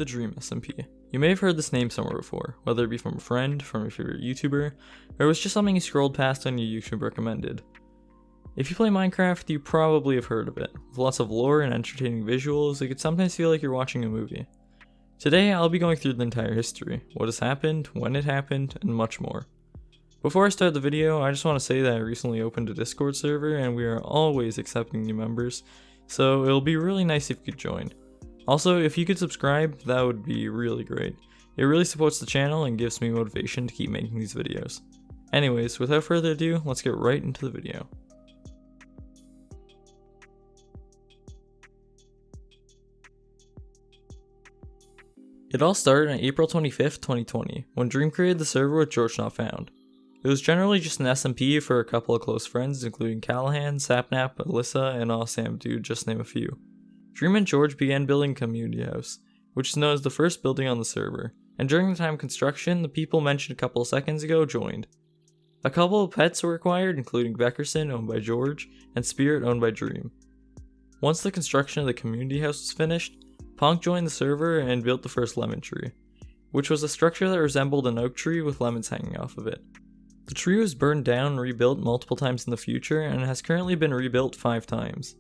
the Dream SMP. You may have heard this name somewhere before, whether it be from a friend, from your favorite YouTuber, or it was just something you scrolled past on your YouTube recommended. If you play Minecraft, you probably have heard of it. With lots of lore and entertaining visuals, it can sometimes feel like you're watching a movie. Today, I'll be going through the entire history, what has happened, when it happened, and much more. Before I start the video, I just want to say that I recently opened a Discord server and we are always accepting new members, so it'll be really nice if you could join. Also, if you could subscribe, that would be really great. It really supports the channel and gives me motivation to keep making these videos. Anyways, without further ado, let's get right into the video. It all started on April 25th, 2020, when Dream created the server with George Not Found. It was generally just an SMP for a couple of close friends, including Callahan, Sapnap, Alyssa, and Awesam Dude, just to name a few. Dream and George began building a community house, which is known as the first building on the server, and during the time of construction, the people mentioned a couple of seconds ago joined. A couple of pets were acquired, including Beckerson, owned by George, and Spirit, owned by Dream. Once the construction of the community house was finished, Ponk joined the server and built the first lemon tree, which was a structure that resembled an oak tree with lemons hanging off of it. The tree was burned down and rebuilt multiple times in the future and has currently been rebuilt 5 times.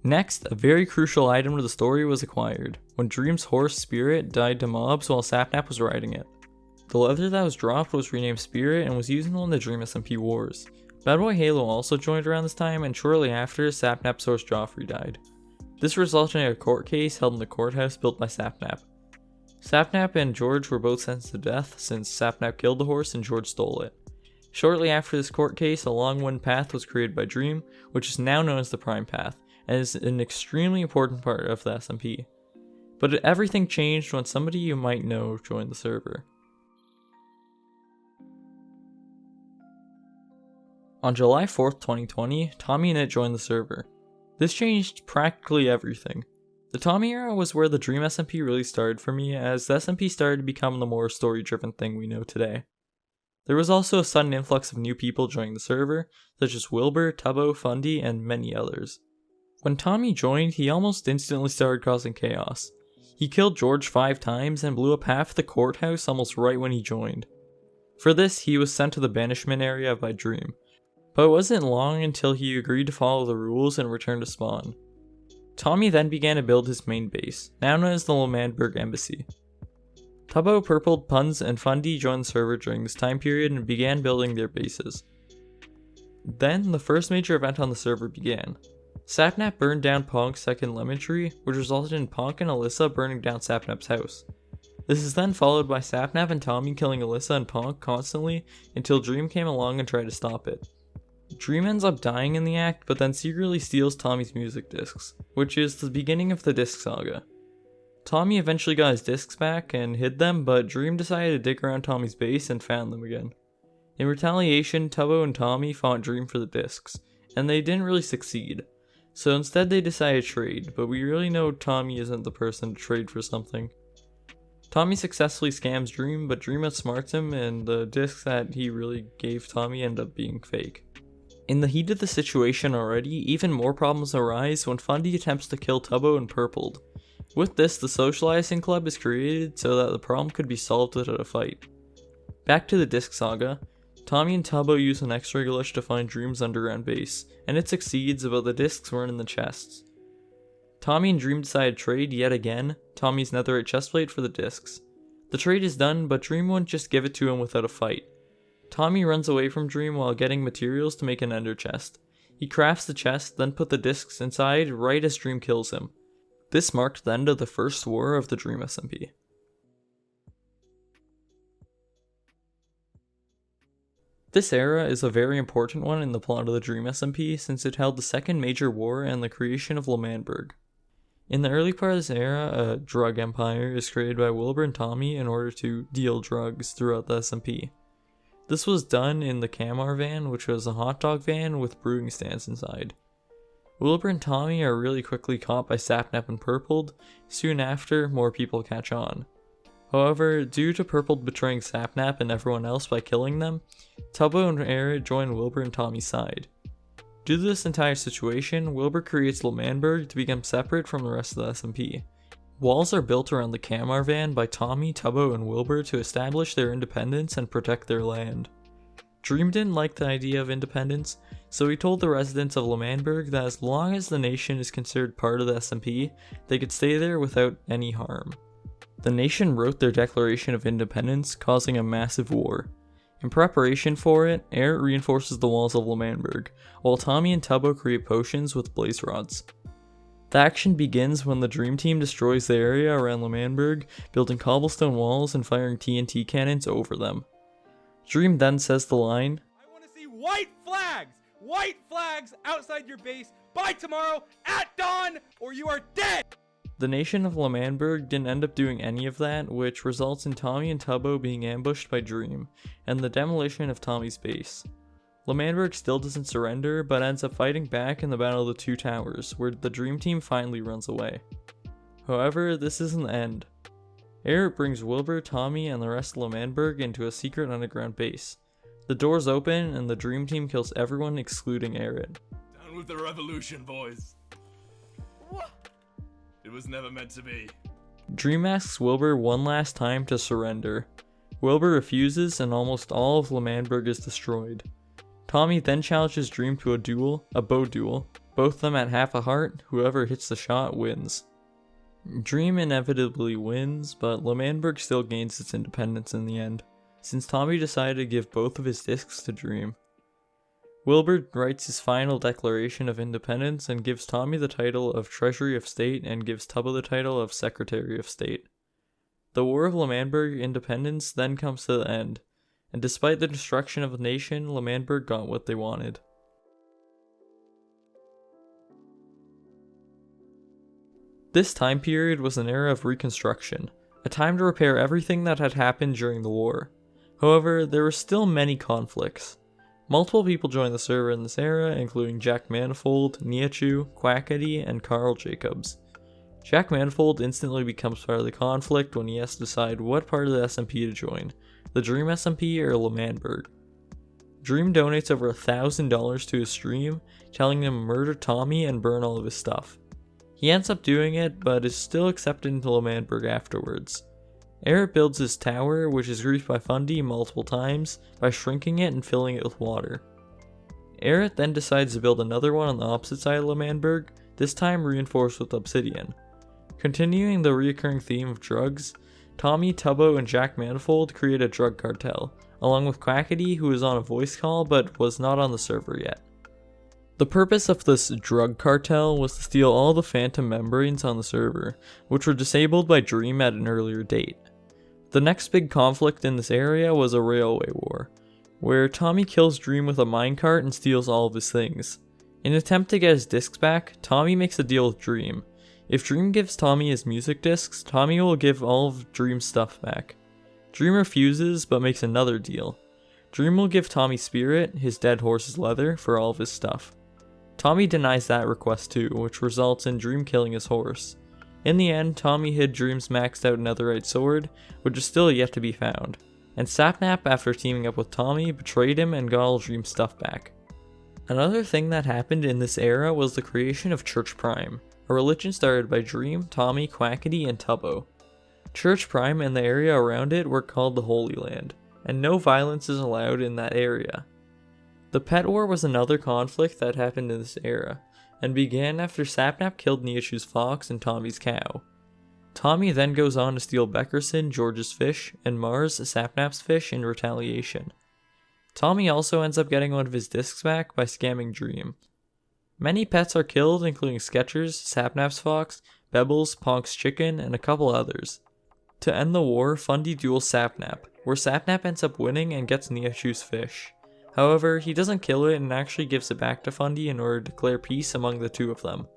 Next, a very crucial item to the story was acquired, when Dream's horse Spirit died to mobs while Sapnap was riding it. The leather that was dropped was renamed Spirit and was used in one of the Dream SMP wars. Bad Boy Halo also joined around this time, and shortly after, Sapnap's horse Joffrey died. This resulted in a court case held in the courthouse built by Sapnap. Sapnap and George were both sentenced to death since Sapnap killed the horse and George stole it. Shortly after this court case, a long wooden path was created by Dream, which is now known as the Prime Path, and is an extremely important part of the SMP. But everything changed when somebody you might know joined the server. On July 4th, 2020, Tommy and It joined the server. This changed practically everything. The Tommy era was where the Dream SMP really started for me, as the SMP started to become the more story-driven thing we know today. There was also a sudden influx of new people joining the server, such as Wilbur, Tubbo, Fundy, and many others. When Tommy joined, he almost instantly started causing chaos. He killed George 5 times and blew up half the courthouse almost right when he joined. For this, he was sent to the banishment area by Dream, but it wasn't long until he agreed to follow the rules and return to spawn. Tommy then began to build his main base, now known as the Manberg Embassy. Tubbo, Purpled, Puns, and Fundy joined the server during this time period and began building their bases. Then, the first major event on the server began. Sapnap burned down Ponk's second lemon tree, which resulted in Ponk and Alyssa burning down Sapnap's house. This is then followed by Sapnap and Tommy killing Alyssa and Ponk constantly until Dream came along and tried to stop it. Dream ends up dying in the act, but then secretly steals Tommy's music discs, which is the beginning of the disc saga. Tommy eventually got his discs back and hid them, but Dream decided to dig around Tommy's base and found them again. In retaliation, Tubbo and Tommy fought Dream for the discs, and they didn't really succeed. So instead they decided to trade, but we really know Tommy isn't the person to trade for something. Tommy successfully scams Dream, but Dream outsmarts him, and the discs that he really gave Tommy end up being fake. In the heat of the situation already, even more problems arise when Fundy attempts to kill Tubbo and Purpled. With this, the Socializing Club is created so that the problem could be solved without a fight. Back to the disc saga. Tommy and Tubbo use an X-ray glitch to find Dream's underground base, and it succeeds, but the discs weren't in the chests. Tommy and Dream decide to trade yet again, Tommy's netherite chestplate for the discs. The trade is done, but Dream won't just give it to him without a fight. Tommy runs away from Dream while getting materials to make an ender chest. He crafts the chest, then put the discs inside right as Dream kills him. This marked the end of the first war of the Dream SMP. This era is a very important one in the plot of the Dream SMP since it held the second major war and the creation of Manberg. In the early part of this era, a drug empire is created by Wilbur and Tommy in order to deal drugs throughout the SMP. This was done in the Camar van, which was a hot dog van with brewing stands inside. Wilbur and Tommy are really quickly caught by Sapnap and Purpled. Soon after, more people catch on. However, due to Purpled betraying Sapnap and everyone else by killing them, Tubbo and Eric join Wilbur and Tommy's side. Due to this entire situation, Wilbur creates Manberg to become separate from the rest of the SMP. Walls are built around the Kamar van by Tommy, Tubbo, and Wilbur to establish their independence and protect their land. Dream didn't like the idea of independence, so he told the residents of Manberg that as long as the nation is considered part of the SMP, they could stay there without any harm. The nation wrote their Declaration of Independence, causing a massive war. In preparation for it, Eric reinforces the walls of Manberg, while Tommy and Tubbo create potions with blaze rods. The action begins when the Dream Team destroys the area around Manberg, building cobblestone walls and firing TNT cannons over them. Dream then says the line, "I want to see white flags outside your base by tomorrow at dawn, or you are dead!" The nation of Manberg didn't end up doing any of that, which results in Tommy and Tubbo being ambushed by Dream, and the demolition of Tommy's base. Manberg still doesn't surrender, but ends up fighting back in the Battle of the Two Towers, where the Dream Team finally runs away. However, this isn't the end. Eric brings Wilbur, Tommy, and the rest of Manberg into a secret underground base. The doors open, and the Dream Team kills everyone excluding Eric. Down with the revolution, boys. It was never meant to be. Dream asks Wilbur one last time to surrender. Wilbur refuses, and almost all of Manberg is destroyed. Tommy then challenges Dream to a bow duel. Both of them at half a heart, whoever hits the shot wins. Dream inevitably wins, but Manberg still gains its independence in the end, since Tommy decided to give both of his discs to Dream. Wilbur writes his final Declaration of Independence and gives Tommy the title of Treasury of State and gives Tubbo the title of Secretary of State. The War of Manberg independence then comes to the end, and despite the destruction of the nation, Manberg got what they wanted. This time period was an era of reconstruction, a time to repair everything that had happened during the war. However, there were still many conflicts. Multiple people joined the server in this era, including Jack Manifold, Niachu, Quackity, and Carl Jacobs. Jack Manifold instantly becomes part of the conflict when he has to decide what part of the SMP to join, the Dream SMP or Manberg. Dream donates over $1,000 to his stream, telling him to murder Tommy and burn all of his stuff. He ends up doing it, but is still accepted into Manberg afterwards. Eric builds his tower, which is griefed by Fundy multiple times, by shrinking it and filling it with water. Eric then decides to build another one on the opposite side of Manberg, this time reinforced with obsidian. Continuing the recurring theme of drugs, Tommy, Tubbo, and Jack Manifold create a drug cartel, along with Quackity, who is on a voice call but was not on the server yet. The purpose of this drug cartel was to steal all the phantom membranes on the server, which were disabled by Dream at an earlier date. The next big conflict in this area was a railway war, where Tommy kills Dream with a minecart and steals all of his things. In an attempt to get his discs back, Tommy makes a deal with Dream. If Dream gives Tommy his music discs, Tommy will give all of Dream's stuff back. Dream refuses, but makes another deal. Dream will give Tommy Spirit, his dead horse's leather, for all of his stuff. Tommy denies that request too, which results in Dream killing his horse. In the end, Tommy hid Dream's maxed out netherite sword, which is still yet to be found, and Sapnap, after teaming up with Tommy, betrayed him and got all Dream's stuff back. Another thing that happened in this era was the creation of Church Prime, a religion started by Dream, Tommy, Quackity, and Tubbo. Church Prime and the area around it were called the Holy Land, and no violence is allowed in that area. The Pet War was another conflict that happened in this era, and began after Sapnap killed Niachu's fox and Tommy's cow. Tommy then goes on to steal Beckerson, George's fish, and Mars, Sapnap's fish, in retaliation. Tommy also ends up getting one of his discs back by scamming Dream. Many pets are killed, including Skechers, Sapnap's fox, Bebbles, Ponk's chicken, and a couple others. To end the war, Fundy duels Sapnap, where Sapnap ends up winning and gets Niachu's fish. However, he doesn't kill it and actually gives it back to Fundy in order to declare peace among the two of them.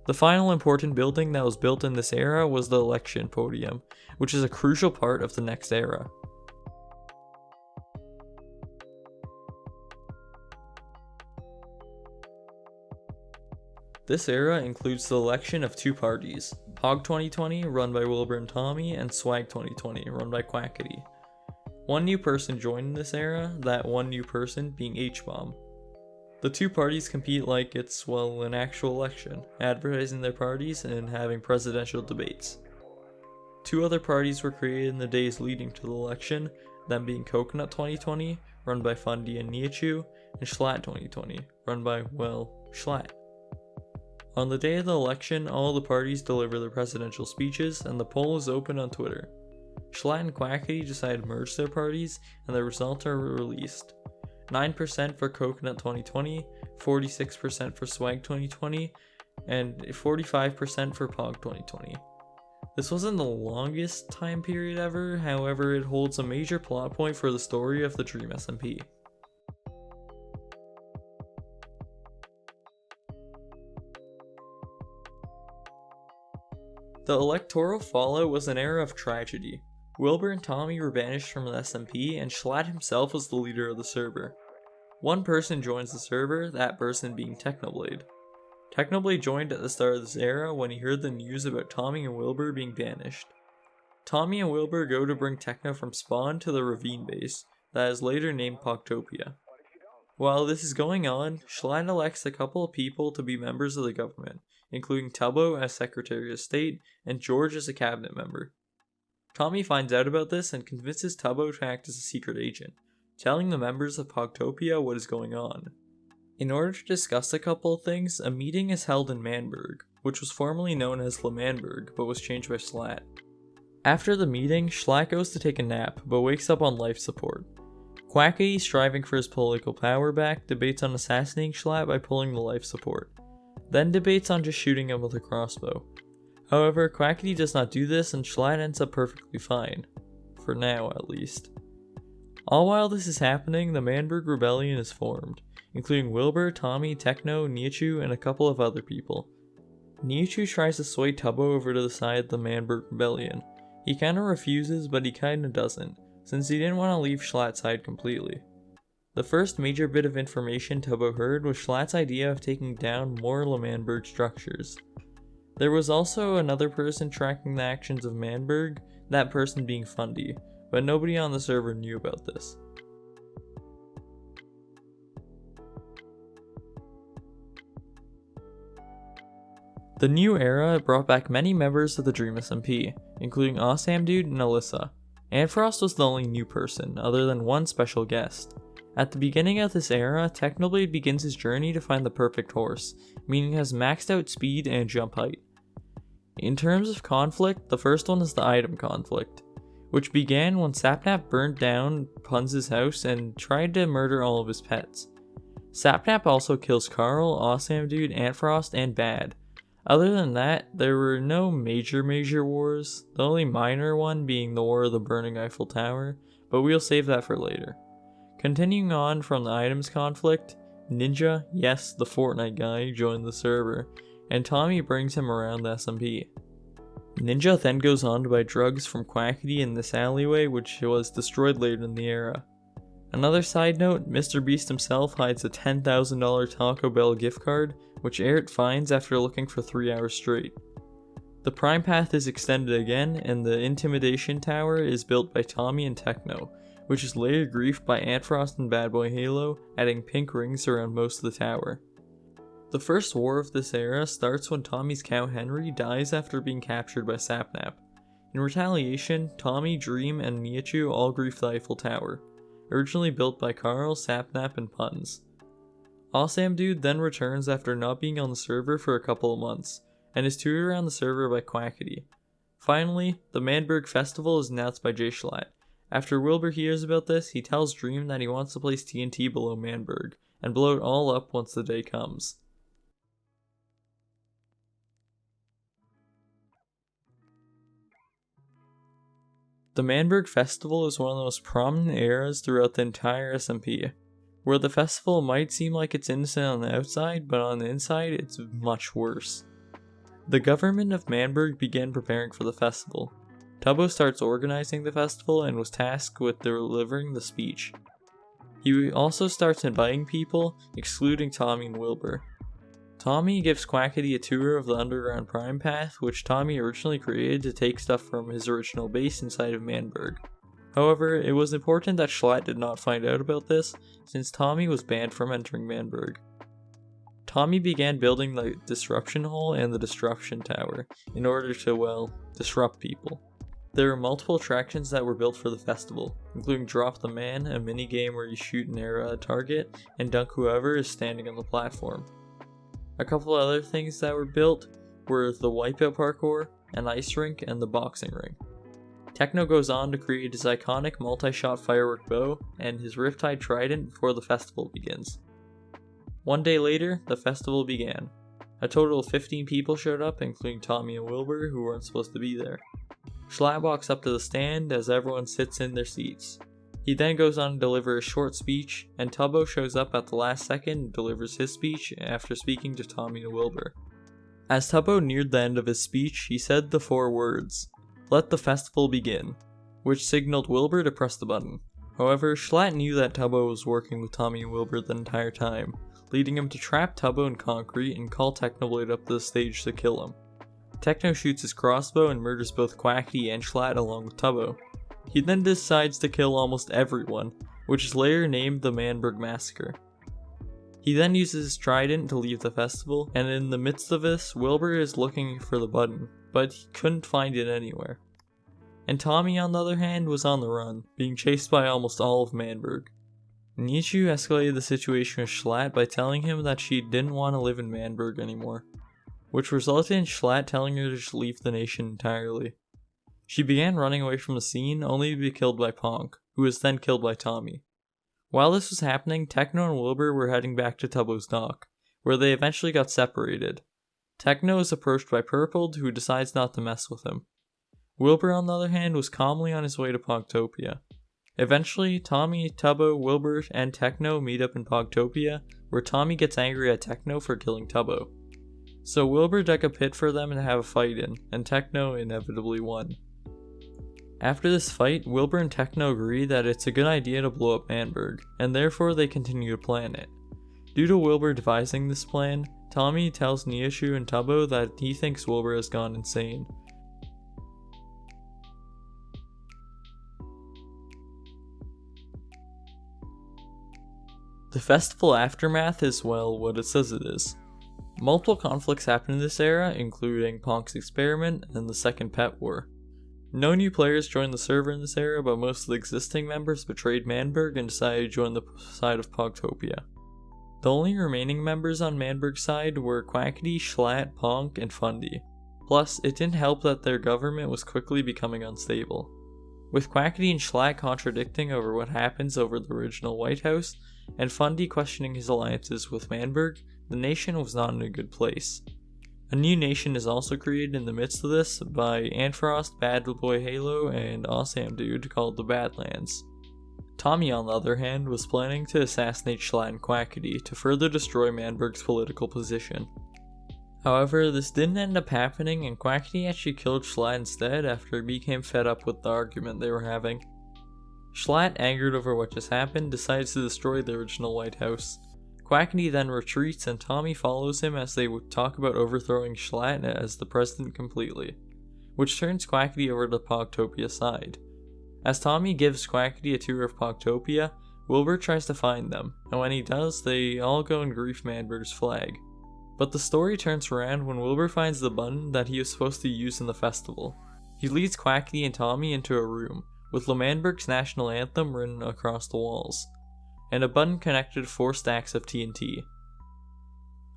The final important building that was built in this era was the election podium, which is a crucial part of the next era. This era includes the election of two parties, Pog 2020, run by Wilbur and Tommy, and Swag 2020, run by Quackity. One new person joined in this era, that one new person being H-Bomb. The two parties compete like it's, well, an actual election, advertising their parties and having presidential debates. Two other parties were created in the days leading to the election, them being Coconut 2020, run by Fundy and Niachu, and Schlatt 2020, run by, well, Schlatt. On the day of the election, all the parties deliver their presidential speeches, and the poll is open on Twitter. Schlatt and Quackity decide to merge their parties, and the results are released. 9% for Coconut 2020, 46% for Swag 2020, and 45% for Pog 2020. This wasn't the longest time period ever, however it holds a major plot point for the story of the Dream SMP. The Electoral Fallout was an era of tragedy. Wilbur and Tommy were banished from the SMP, and Schlatt himself was the leader of the server. One person joins the server, that person being Technoblade. Technoblade joined at the start of this era when he heard the news about Tommy and Wilbur being banished. Tommy and Wilbur go to bring Techno from Spawn to the Ravine base, that is later named Pogtopia. While this is going on, Schlatt elects a couple of people to be members of the government, including Tubbo as Secretary of State and George as a cabinet member. Tommy finds out about this and convinces Tubbo to act as a secret agent, telling the members of Pogtopia what is going on. In order to discuss a couple of things, a meeting is held in Manberg, which was formerly known as Manberg but was changed by Schlatt. After the meeting, Schlatt goes to take a nap but wakes up on life support. Quackity, striving for his political power back, debates on assassinating Schlatt by pulling the life support, then debates on just shooting him with a crossbow. However, Quackity does not do this and Schlatt ends up perfectly fine. For now, at least. All while this is happening, the Manberg Rebellion is formed, including Wilbur, Tommy, Techno, Niachu, and a couple of other people. Niachu tries to sway Tubbo over to the side of the Manberg Rebellion. He kinda refuses, but he kinda doesn't, since he didn't want to leave Schlatt's side completely. The first major bit of information Tubbo heard was Schlatt's idea of taking down more Manberg structures. There was also another person tracking the actions of Manberg, that person being Fundy, but nobody on the server knew about this. The new era brought back many members of the Dream SMP, including Awesome and Alyssa. Antfrost was the only new person, other than one special guest. At the beginning of this era, Technoblade begins his journey to find the perfect horse, meaning it has maxed out speed and jump height. In terms of conflict, the first one is the item conflict, which began when Sapnap burned down Punz's house and tried to murder all of his pets. Sapnap also kills Carl, Awesome Antfrost, and Bad. Other than that, there were no major wars, the only minor one being the War of the Burning Eiffel Tower, but we'll save that for later. Continuing on from the items conflict, Ninja, yes, the Fortnite guy, joined the server, and Tommy brings him around the SMP. Ninja then goes on to buy drugs from Quackity in this alleyway, which was destroyed later in the era. Another side note, Mr. Beast himself hides a $10,000 Taco Bell gift card, which Eric finds after looking for 3 hours straight. The Prime Path is extended again, and the Intimidation Tower is built by Tommy and Techno, which is later griefed by Antfrost and Bad Boy Halo, adding pink rings around most of the tower. The first war of this era starts when Tommy's cow Henry dies after being captured by Sapnap. In retaliation, Tommy, Dream, and Niachu all grief the Eiffel Tower, originally built by Carl, Sapnap, and Punz. Awesome then returns after not being on the server for a couple of months, and is toured around the server by Quackity. Finally, the Manberg Festival is announced by J Schlatt. After Wilbur hears about this, he tells Dream that he wants to place TNT below Manberg, and blow it all up once the day comes. The Manberg Festival is one of the most prominent eras throughout the entire SMP, where the festival might seem like it's innocent on the outside, but on the inside it's much worse. The government of Manberg began preparing for the festival. Tubbo starts organizing the festival and was tasked with delivering the speech. He also starts inviting people, excluding Tommy and Wilbur. Tommy gives Quackity a tour of the underground Prime Path, which Tommy originally created to take stuff from his original base inside of Manberg. However, it was important that Schlatt did not find out about this, since Tommy was banned from entering Manberg. Tommy began building the Disruption Hole and the Disruption Tower, in order to, well, disrupt people. There are multiple attractions that were built for the festival, including Drop the Man, a minigame where you shoot an arrow at a target and dunk whoever is standing on the platform. A couple other things that were built were the Wipeout parkour, an ice rink, and the boxing ring. Techno goes on to create his iconic multi-shot firework bow and his Riptide Trident before the festival begins. One day later, the festival began. A total of 15 people showed up, including Tommy and Wilbur, who weren't supposed to be there. Schlatt walks up to the stand as everyone sits in their seats. He then goes on to deliver a short speech, and Tubbo shows up at the last second and delivers his speech after speaking to Tommy and Wilbur. As Tubbo neared the end of his speech, he said the 4 words, "Let the festival begin," which signaled Wilbur to press the button. However, Schlatt knew that Tubbo was working with Tommy and Wilbur the entire time, leading him to trap Tubbo in concrete and call Technoblade up to the stage to kill him. Techno shoots his crossbow and murders both Quackity and Schlatt along with Tubbo. He then decides to kill almost everyone, which is later named the Manberg Massacre. He then uses his trident to leave the festival, and in the midst of this, Wilbur is looking for the button, but he couldn't find it anywhere. And Tommy, on the other hand, was on the run, being chased by almost all of Manberg. Nishu escalated the situation with Schlatt by telling him that she didn't want to live in Manberg anymore, which resulted in Schlatt telling her to just leave the nation entirely. She began running away from the scene, only to be killed by Ponk, who was then killed by Tommy. While this was happening, Techno and Wilbur were heading back to Tubbo's dock, where they eventually got separated. Techno is approached by Purpled, who decides not to mess with him. Wilbur, on the other hand, was calmly on his way to Pogtopia. Eventually, Tommy, Tubbo, Wilbur, and Techno meet up in Pogtopia, where Tommy gets angry at Techno for killing Tubbo. So Wilbur dug a pit for them to have a fight in, and Techno inevitably won. After this fight, Wilbur and Techno agree that it's a good idea to blow up Manberg, and therefore they continue to plan it. Due to Wilbur devising this plan, Tommy tells Neoshu and Tubbo that he thinks Wilbur has gone insane. The festival aftermath is, well, what it says it is. Multiple conflicts happen in this era, including Ponk's experiment and the Second Pet War. No new players joined the server in this era, but most of the existing members betrayed Manberg and decided to join the side of Pogtopia. The only remaining members on Manberg's side were Quackity, Schlatt, Ponk, and Fundy. Plus, it didn't help that their government was quickly becoming unstable. With Quackity and Schlatt contradicting over what happens over the original White House, and Fundy questioning his alliances with Manberg, the nation was not in a good place. A new nation is also created in the midst of this by Antfrost, Bad Boy Halo, and Awesome Dude called the Badlands. Tommy, on the other hand, was planning to assassinate Schlatt and Quackity to further destroy Manberg's political position. However, this didn't end up happening, and Quackity actually killed Schlatt instead after he became fed up with the argument they were having. Schlatt, angered over what just happened, decides to destroy the original White House. Quackity then retreats, and Tommy follows him as they talk about overthrowing Schlatt as the president completely, which turns Quackity over to the Pogtopia side. As Tommy gives Quackity a tour of Pogtopia, Wilbur tries to find them, and when he does, they all go and grief Manberg's flag. But the story turns around when Wilbur finds the button that he was supposed to use in the festival. He leads Quackity and Tommy into a room, with Manberg's national anthem written across the walls, and a button connected to 4 stacks of TNT.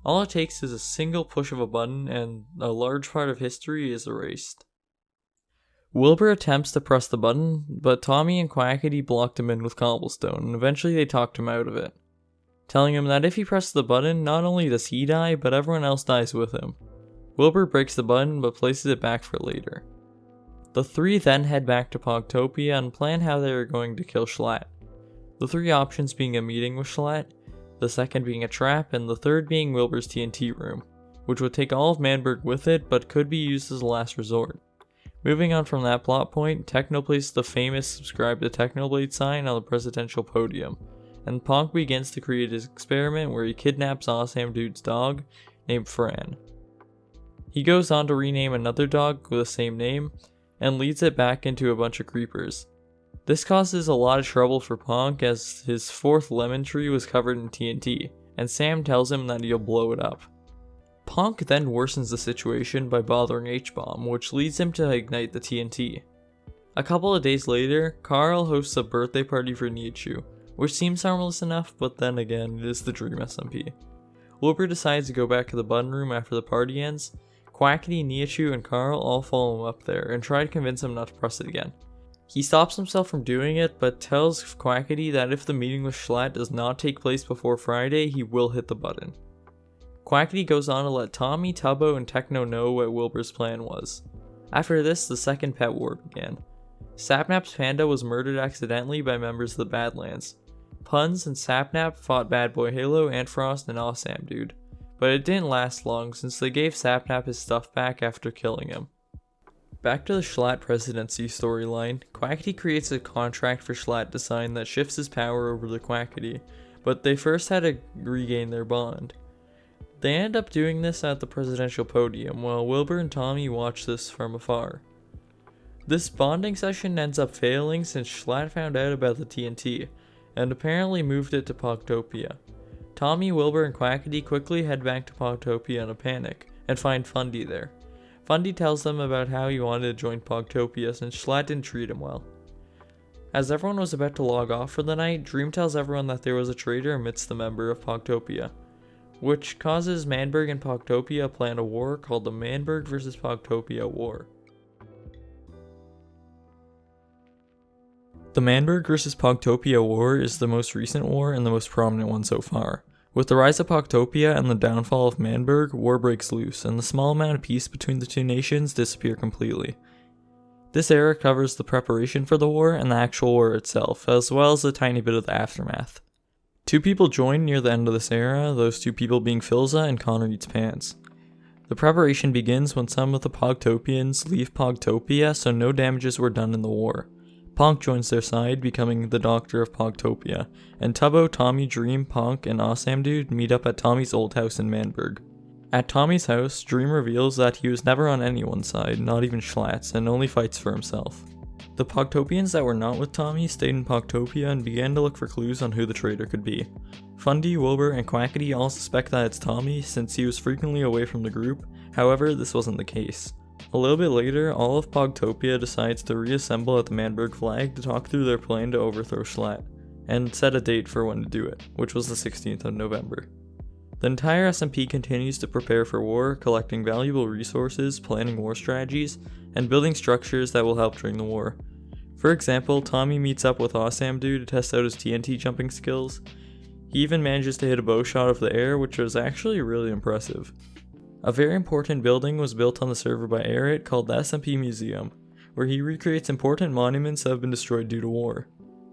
All it takes is a single push of a button and a large part of history is erased. Wilbur attempts to press the button, but Tommy and Quackity blocked him in with cobblestone, and eventually they talked him out of it, telling him that if he presses the button, not only does he die, but everyone else dies with him. Wilbur breaks the button, but places it back for later. The 3 then head back to Pogtopia and plan how they are going to kill Schlatt. The 3 options being a meeting with Schlatt, the second being a trap, and the third being Wilbur's TNT room, which would take all of Manberg with it but could be used as a last resort. Moving on from that plot point, Techno places the famous subscribe to Technoblade sign on the presidential podium, and Ponk begins to create his experiment where he kidnaps Awesome Dude's dog, named Fran. He goes on to rename another dog with the same name, and leads it back into a bunch of creepers. This causes a lot of trouble for Ponk as his 4th lemon tree was covered in TNT, and Sam tells him that he'll blow it up. Ponk then worsens the situation by bothering H-Bomb, which leads him to ignite the TNT. A couple of days later, Carl hosts a birthday party for Nihachu, which seems harmless enough, but then again, it is the Dream SMP. Wilbur decides to go back to the button room after the party ends. Quackity, Nihachu, and Carl all follow him up there and try to convince him not to press it again. He stops himself from doing it, but tells Quackity that if the meeting with Schlatt does not take place before Friday, he will hit the button. Quackity goes on to let Tommy, Tubbo, and Techno know what Wilbur's plan was. After this, the second pet war began. Sapnap's panda was murdered accidentally by members of the Badlands. Puns and Sapnap fought Bad Boy Halo, Antfrost, and Awesam Dude, but it didn't last long since they gave Sapnap his stuff back after killing him. Back to the Schlatt presidency storyline, Quackity creates a contract for Schlatt to sign that shifts his power over to Quackity, but they first had to regain their bond. They end up doing this at the presidential podium, while Wilbur and Tommy watch this from afar. This bonding session ends up failing since Schlatt found out about the TNT, and apparently moved it to Pogtopia. Tommy, Wilbur, and Quackity quickly head back to Pogtopia in a panic, and find Fundy there. Fundy tells them about how he wanted to join Pogtopia since Schlatt didn't treat him well. As everyone was about to log off for the night, Dream tells everyone that there was a traitor amidst the member of Pogtopia, which causes Manberg and Pogtopia plan a war called the Manberg vs. Pogtopia War. The Manberg vs. Pogtopia War is the most recent war and the most prominent one so far. With the rise of Pogtopia and the downfall of Manberg, war breaks loose, and the small amount of peace between the two nations disappear completely. This era covers the preparation for the war and the actual war itself, as well as a tiny bit of the aftermath. Two people join near the end of this era, those two people being Philza and Connor Eats Pants. The preparation begins when some of the Pogtopians leave Pogtopia, so no damages were done in the war. Ponk joins their side, becoming the Doctor of Pogtopia, and Tubbo, Tommy, Dream, Ponk, and Awesam Dude meet up at Tommy's old house in Manberg. At Tommy's house, Dream reveals that he was never on anyone's side, not even Schlatt's, and only fights for himself. The Pogtopians that were not with Tommy stayed in Pogtopia and began to look for clues on who the traitor could be. Fundy, Wilbur, and Quackity all suspect that it's Tommy since he was frequently away from the group, however, this wasn't the case. A little bit later, all of Pogtopia decides to reassemble at the Manberg flag to talk through their plan to overthrow Schlatt, and set a date for when to do it, which was the 16th of November. The entire SMP continues to prepare for war, collecting valuable resources, planning war strategies, and building structures that will help during the war. For example, Tommy meets up with Awesam Dude to test out his TNT jumping skills. He even manages to hit a bow shot of the air, which was actually really impressive. A very important building was built on the server by Eric called the SMP Museum, where he recreates important monuments that have been destroyed due to war.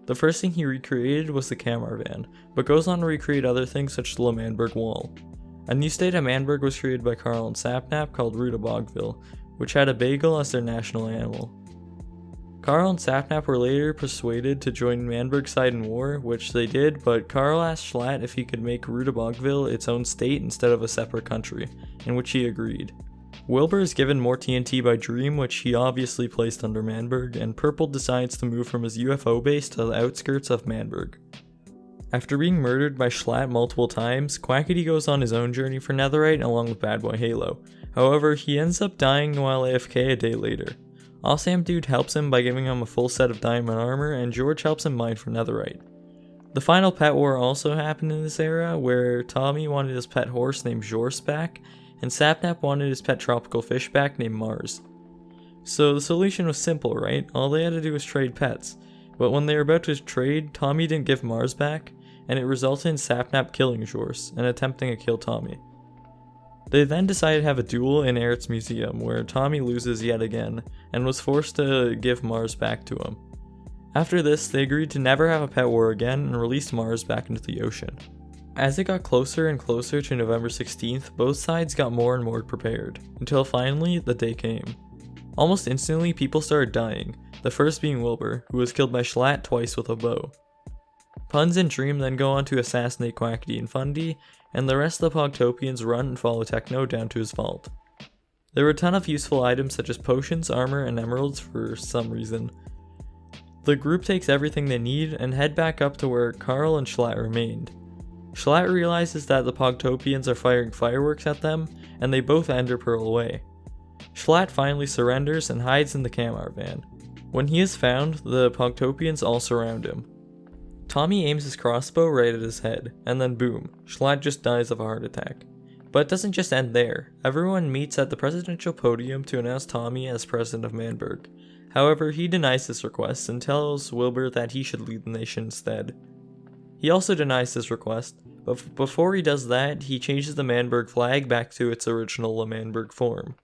The first thing he recreated was the Kamar van, but goes on to recreate other things such as the Manberg Wall. A new state at Manberg was created by Carl and Sapnap called Rudabogville, which had a bagel as their national animal. Carl and Sapnap were later persuaded to join Manberg's side in war, which they did, but Carl asked Schlatt if he could make Rudabogville its own state instead of a separate country, in which he agreed. Wilbur is given more TNT by Dream, which he obviously placed under Manberg, and Purple decides to move from his UFO base to the outskirts of Manberg. After being murdered by Schlatt multiple times, Quackity goes on his own journey for Netherite along with Bad Boy Halo. However, he ends up dying while AFK a day later. Awesam Dude helps him by giving him a full set of diamond armor, and George helps him mine for Netherite. The final pet war also happened in this era, where Tommy wanted his pet horse named Jorce back, and Sapnap wanted his pet tropical fish back named Mars. So the solution was simple, right? All they had to do was trade pets. But when they were about to trade, Tommy didn't give Mars back, and it resulted in Sapnap killing Jorce and attempting to kill Tommy. They then decided to have a duel in Eric's museum, where Tommy loses yet again, and was forced to give Mars back to him. After this, they agreed to never have a pet war again and released Mars back into the ocean. As it got closer and closer to November 16th, both sides got more and more prepared, until finally, the day came. Almost instantly, people started dying, the first being Wilbur, who was killed by Schlatt twice with a bow. Puns and Dream then go on to assassinate Quackity and Fundy, and the rest of the Pogtopians run and follow Techno down to his vault. There were a ton of useful items such as potions, armor, and emeralds for some reason. The group takes everything they need and head back up to where Carl and Schlatt remained. Schlatt realizes that the Pogtopians are firing fireworks at them, and they both ender pearl away. Schlatt finally surrenders and hides in the Kamar van. When he is found, the Pogtopians all surround him. Tommy aims his crossbow right at his head, and then boom, Schlatt just dies of a heart attack. But it doesn't just end there. Everyone meets at the presidential podium to announce Tommy as president of Manberg. However, he denies this request and tells Wilbur that he should lead the nation instead. He also denies this request, but before he does that, he changes the Manberg flag back to its original Manberg form.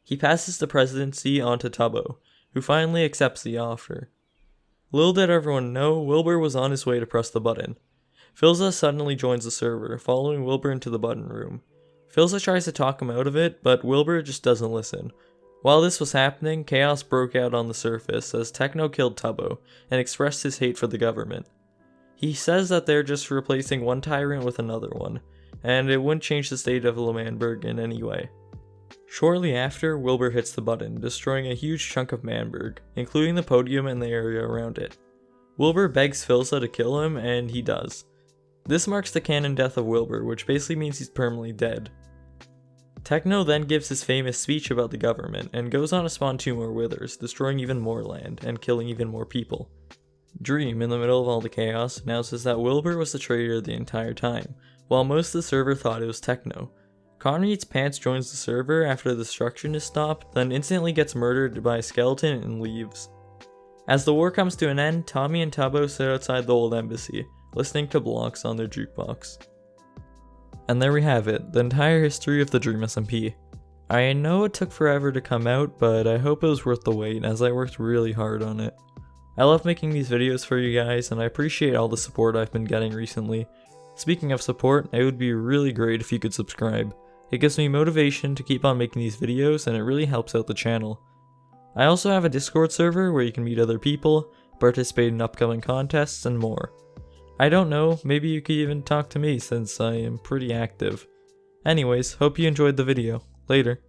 He passes the presidency on to Tubbo, who finally accepts the offer. Little did everyone know, Wilbur was on his way to press the button. Filza suddenly joins the server, following Wilbur into the button room. Filza tries to talk him out of it, but Wilbur just doesn't listen. While this was happening, chaos broke out on the surface as Techno killed Tubbo and expressed his hate for the government. He says that they're just replacing one tyrant with another one, and it wouldn't change the state of Manberg in any way. Shortly after, Wilbur hits the button, destroying a huge chunk of Manberg, including the podium and the area around it. Wilbur begs Filza to kill him, and he does. This marks the canon death of Wilbur, which basically means he's permanently dead. Techno then gives his famous speech about the government, and goes on to spawn 2 more withers, destroying even more land, and killing even more people. Dream, in the middle of all the chaos, announces that Wilbur was the traitor the entire time, while most of the server thought it was Techno. Connery Eats Pants joins the server after the destruction is stopped, then instantly gets murdered by a skeleton and leaves. As the war comes to an end, Tommy and Tubbo sit outside the old embassy, listening to blocks on their jukebox. And there we have it, the entire history of the Dream SMP. I know it took forever to come out, but I hope it was worth the wait as I worked really hard on it. I love making these videos for you guys, and I appreciate all the support I've been getting recently. Speaking of support, it would be really great if you could subscribe. It gives me motivation to keep on making these videos, and it really helps out the channel. I also have a Discord server where you can meet other people, participate in upcoming contests, and more. I don't know, maybe you could even talk to me since I am pretty active. Anyways, hope you enjoyed the video. Later.